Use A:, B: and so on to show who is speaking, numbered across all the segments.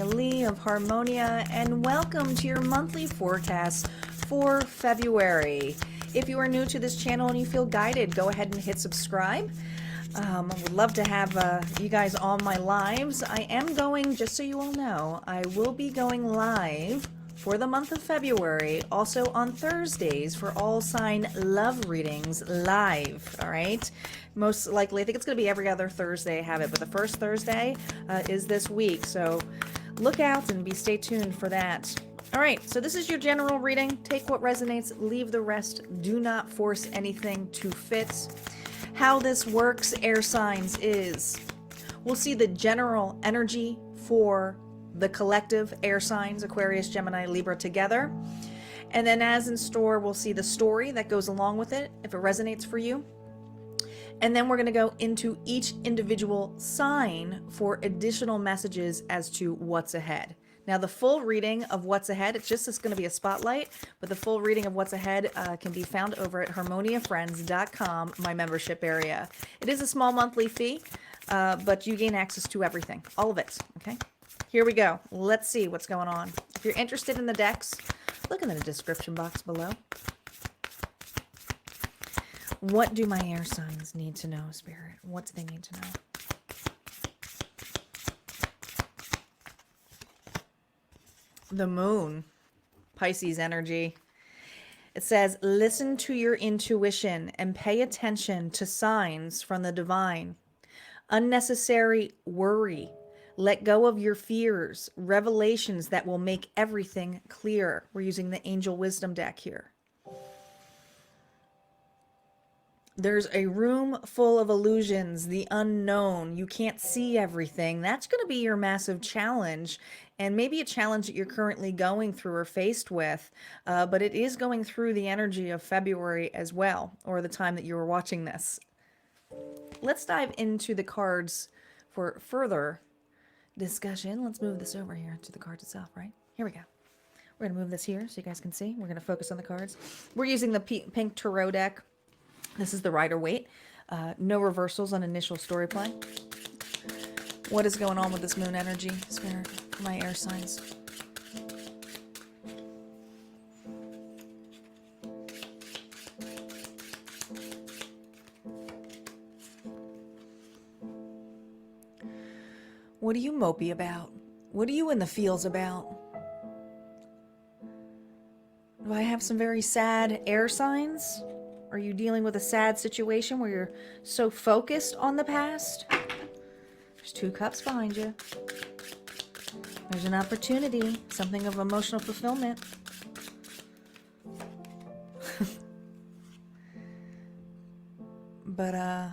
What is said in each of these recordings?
A: Lee of Harmonia, and welcome to your monthly forecast for February. If you are new to this channel and you feel guided, go ahead and hit subscribe. I would love to have you guys on my lives. I am going, just so you all know, I will be going live for the month of February, also on Thursdays for all sign love readings live, all right? Most likely, I think it's going to be every other Thursday I have it, but the first Thursday is this week, so look out and stay tuned for that. All right, so this is your general reading. Take what resonates, leave the rest. Do not force anything to fit. How this works, air signs, is we'll see the general energy for the collective air signs, Aquarius, Gemini, Libra together. And then as in store, we'll see the story that goes along with it, if it resonates for you. And then we're going to go into each individual sign for additional messages as to what's ahead. Now, the full reading of what's ahead, it's going to be a spotlight, but the full reading of what's ahead can be found over at harmoniafriends.com, my membership area. It is a small monthly fee, but you gain access to everything, all of it, okay? Here we go. Let's see what's going on. If you're interested in the decks, look in the description box below. What do my air signs need to know, Spirit? What do they need to know? The moon, Pisces energy. It says, listen to your intuition and pay attention to signs from the divine. Unnecessary worry. Let go of your fears, revelations that will make everything clear. We're using the Angel Wisdom deck here. There's a room full of illusions, the unknown. You can't see everything. That's going to be your massive challenge, and maybe a challenge that you're currently going through or faced with, but it is going through the energy of February as well, or the time that you were watching this. Let's dive into the cards for further discussion. Let's move this over here to the cards itself, right? Here we go. We're going to move this here so you guys can see. We're going to focus on the cards. We're using the pink tarot deck. This is the Rider-Waite. No reversals on initial story play. What is going on with this moon energy, Spirit, for my air signs? What are you mopey about? What are you in the feels about? Do I have some very sad air signs? Are you dealing with a sad situation where you're so focused on the past? There's 2 cups behind you. There's an opportunity, something of emotional fulfillment. But, I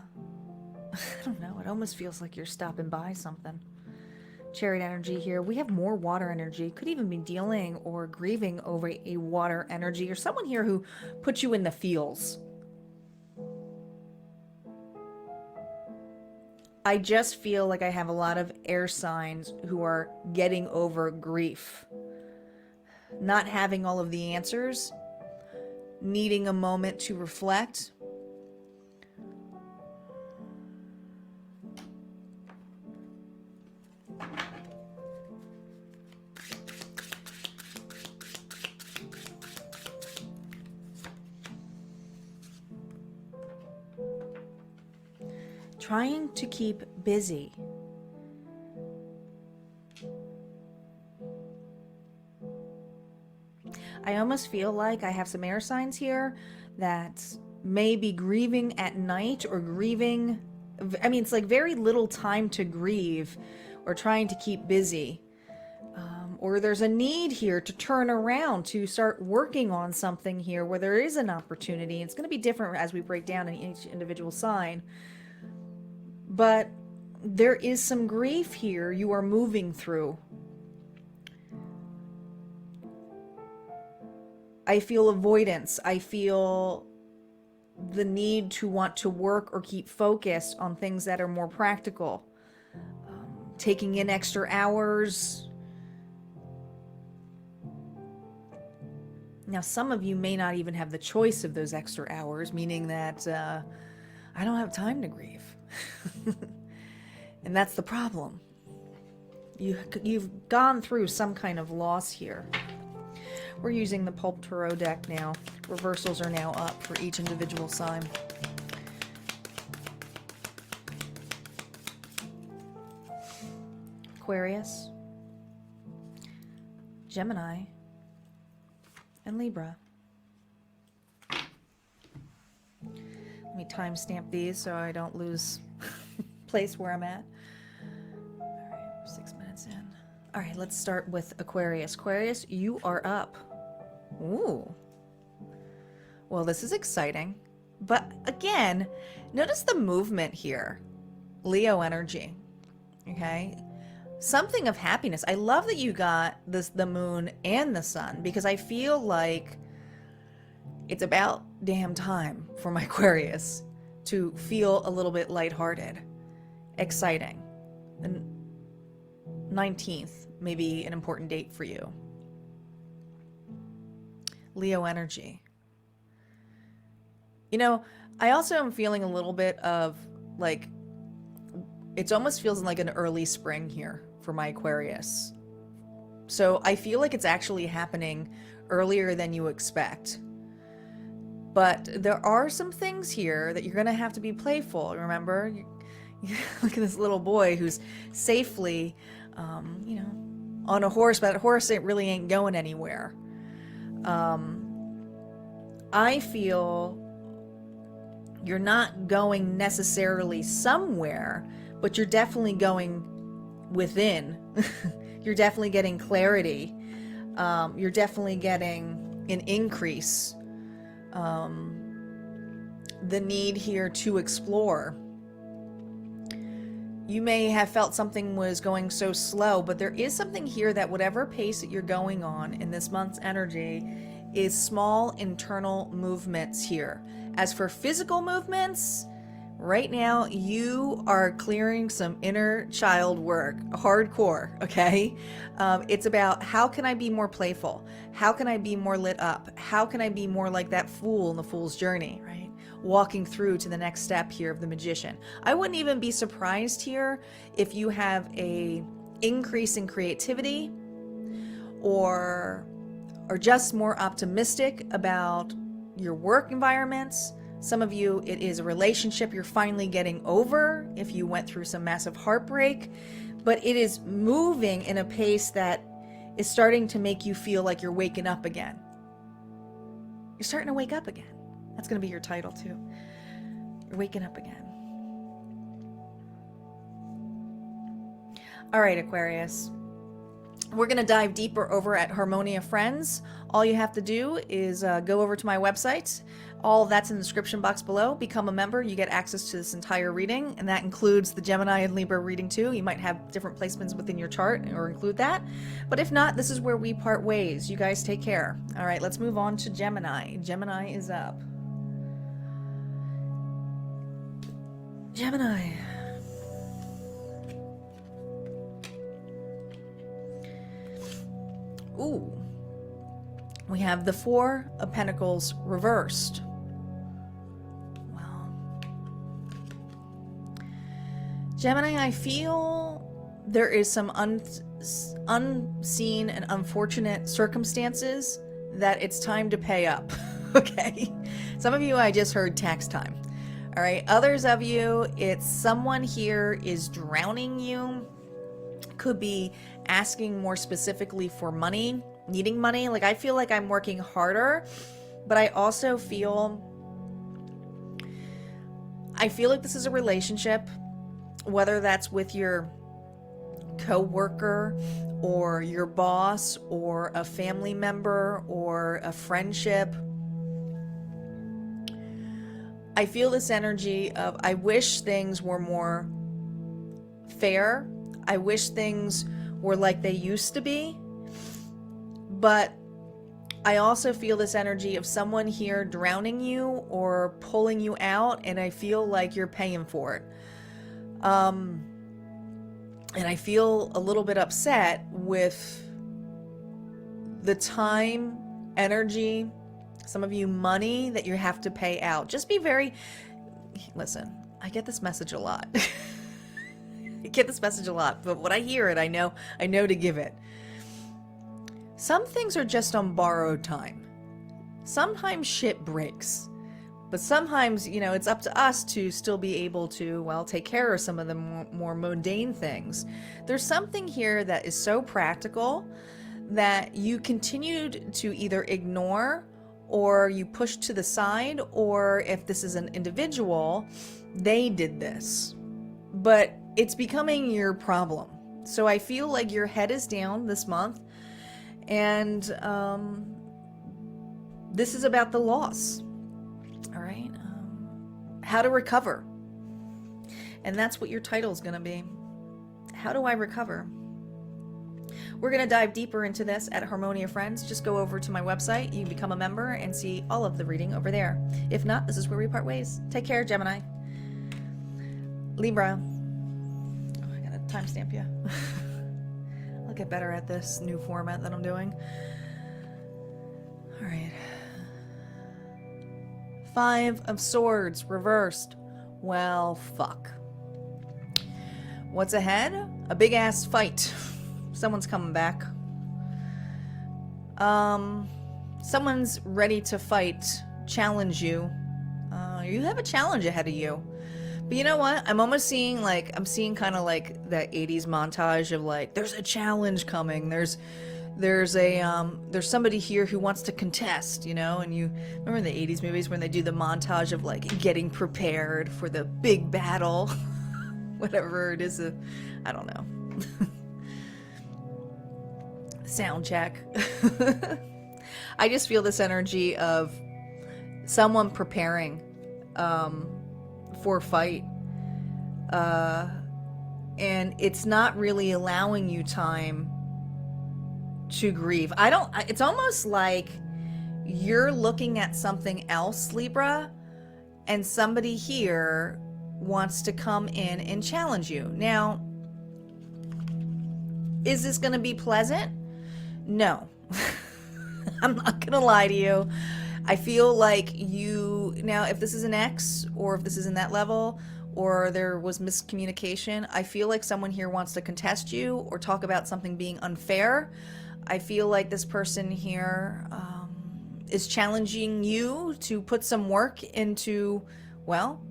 A: don't know. It almost feels like you're stopping by something. Chariot energy here. We have more water energy. Could even be dealing or grieving over a water energy, or someone here who put you in the feels. I just feel like I have a lot of air signs who are getting over grief. Not having all of the answers. Needing a moment to reflect. Trying to keep busy. I almost feel like I have some air signs here that may be grieving at night or grieving. I mean, it's like very little time to grieve or trying to keep busy. Or there's a need here to turn around, to start working on something here where there is an opportunity. It's going to be different as we break down in each individual sign. But there is some grief here you are moving through. I feel avoidance. I feel the need to want to work or keep focused on things that are more practical. Taking in extra hours. Now, some of you may not even have the choice of those extra hours, meaning that I don't have time to grieve. And that's the problem. You've gone through some kind of loss here. We're using the Pulp Tarot deck now. Reversals are now up for each individual sign. Aquarius, Gemini, and Libra. Let me timestamp these so I don't lose place where I'm at. All right, 6 minutes in. All right, let's start with Aquarius. Aquarius, you are up. Ooh. Well, this is exciting. But again, notice the movement here. Leo energy. Okay? Something of happiness. I love that you got the moon and the sun, because I feel like it's about damn time for my Aquarius to feel a little bit lighthearted, exciting. And 19th may be an important date for you. Leo energy. You know, I also am feeling a little bit of like, it almost feels like an early spring here for my Aquarius. So I feel like it's actually happening earlier than you expect. But there are some things here that you're going to have to be playful. Remember, look at this little boy who's safely, you know, on a horse, but that horse really ain't going anywhere. I feel you're not going necessarily somewhere, but you're definitely going within. You're definitely getting clarity. You're definitely getting an increase. The need here to explore. You may have felt something was going so slow, but there is something here that whatever pace that you're going on in this month's energy is small internal movements here. As for physical movements, right now you are clearing some inner child work, hardcore, okay? It's about how can I be more playful? How can I be more lit up? How can I be more like that fool in the Fool's Journey, right? Walking through to the next step here of the Magician. I wouldn't even be surprised here if you have a increase in creativity or just more optimistic about your work environments. Some of you, it is a relationship you're finally getting over if you went through some massive heartbreak, but it is moving in a pace that is starting to make you feel like you're waking up again. You're starting to wake up again. That's going to be your title too. You're waking up again. All right, Aquarius. We're going to dive deeper over at Harmonia Friends. All you have to do is go over to my website. All of that's in the description box below. Become a member. You get access to this entire reading, and that includes the Gemini and Libra reading too. You might have different placements within your chart or include that. But if not, this is where we part ways. You guys take care. All right, let's move on to Gemini. Gemini is up. Gemini. Ooh. We have the Four of Pentacles reversed. Well, Gemini, I feel there is some unseen and unfortunate circumstances that it's time to pay up. Okay? Some of you, I just heard tax time. All right? Others of you, it's someone here is drowning you. Could be asking more specifically for money, needing money. Like, I feel like I'm working harder, but I also feel like this is a relationship, whether that's with your co-worker or your boss or a family member or a friendship. I feel this energy of, I wish things were more fair. I wish things were like they used to be. But I also feel this energy of someone here drowning you or pulling you out, and I feel like you're paying for it. And I feel a little bit upset with the time, energy, some of you money that you have to pay out. Just be very, listen, I get this message a lot. get this message a lot, but when I hear it, I know to give it. Some things are just on borrowed time. Sometimes shit breaks. But sometimes, you know, it's up to us to still be able to, well, take care of some of the more mundane things. There's something here that is so practical that you continued to either ignore or you push to the side, or if this is an individual, they did this. But it's becoming your problem. So I feel like your head is down this month, and this is about the loss. All right. How to recover. And that's what your title is going to be. How do I recover? We're going to dive deeper into this at Harmonia Friends. Just go over to my website. You can become a member and see all of the reading over there. If not, this is where we part ways. Take care, Gemini. Libra. Oh, I got to timestamp you. I'll get better at this new format that I'm doing. All right. 5 of Swords reversed. Well, fuck. What's ahead? A big ass fight. Someone's coming back. Someone's ready to fight, challenge you. You have a challenge ahead of you. But you know what? I'm almost seeing like, I'm seeing kind of like that 80s montage of like, there's a challenge coming. There's somebody here who wants to contest, you know, and you remember the 80s movies when they do the montage of like getting prepared for the big battle, whatever it is, I don't know. Sound check. I just feel this energy of someone preparing for a fight, and it's not really allowing you time to grieve. It's almost like you're looking at something else, Libra, and somebody here wants to come in and challenge you. Now, is this going to be pleasant? No. I'm not going to lie to you. I feel like now if this is an ex, or if this is in that level, or there was miscommunication, I feel like someone here wants to contest you or talk about something being unfair. I feel like this person here is challenging you to put some work into, well,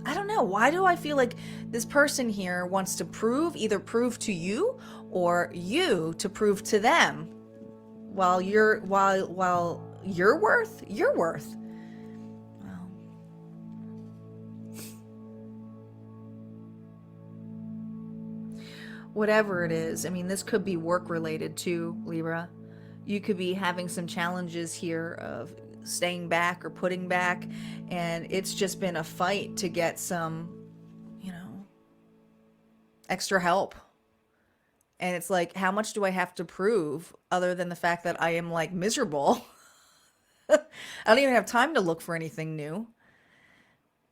A: I don't know. Why do I feel like this person here wants to either prove to you or you to prove to them while you're worth? Well, whatever it is, I mean, this could be work related too, Libra. You could be having some challenges here of staying back or putting back, and it's just been a fight to get some, you know, extra help. And it's like, how much do I have to prove other than the fact that I am like miserable? I don't even have time to look for anything new,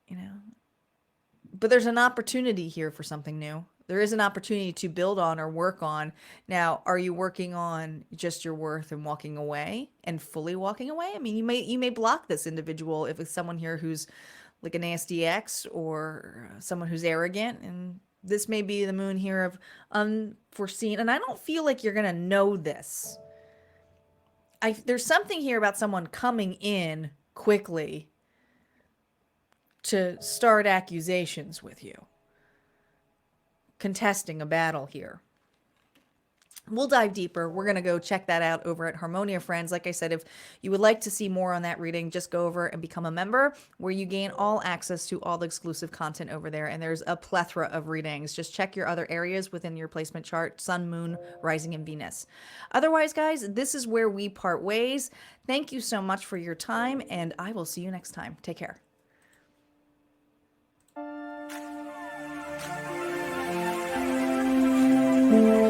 A: you know. But there's an opportunity here for something new. There is an opportunity to build on or work on. Now, are you working on just your worth and walking away and fully walking away? I mean, you may block this individual if it's someone here who's like a nasty ex or someone who's arrogant, and this may be the moon here of unforeseen. And I don't feel like you're going to know this. There's something here about someone coming in quickly to start accusations with you. Contesting a battle here. We'll dive deeper. We're going to go check that out over at Harmonia Friends. Like I said, if you would like to see more on that reading, just go over and become a member, where you gain all access to all the exclusive content over there. And there's a plethora of readings. Just check your other areas within your placement chart: Sun, Moon, Rising, and Venus. Otherwise, guys, this is where we part ways. Thank you so much for your time, and I will see you next time. Take care.
B: Thank you.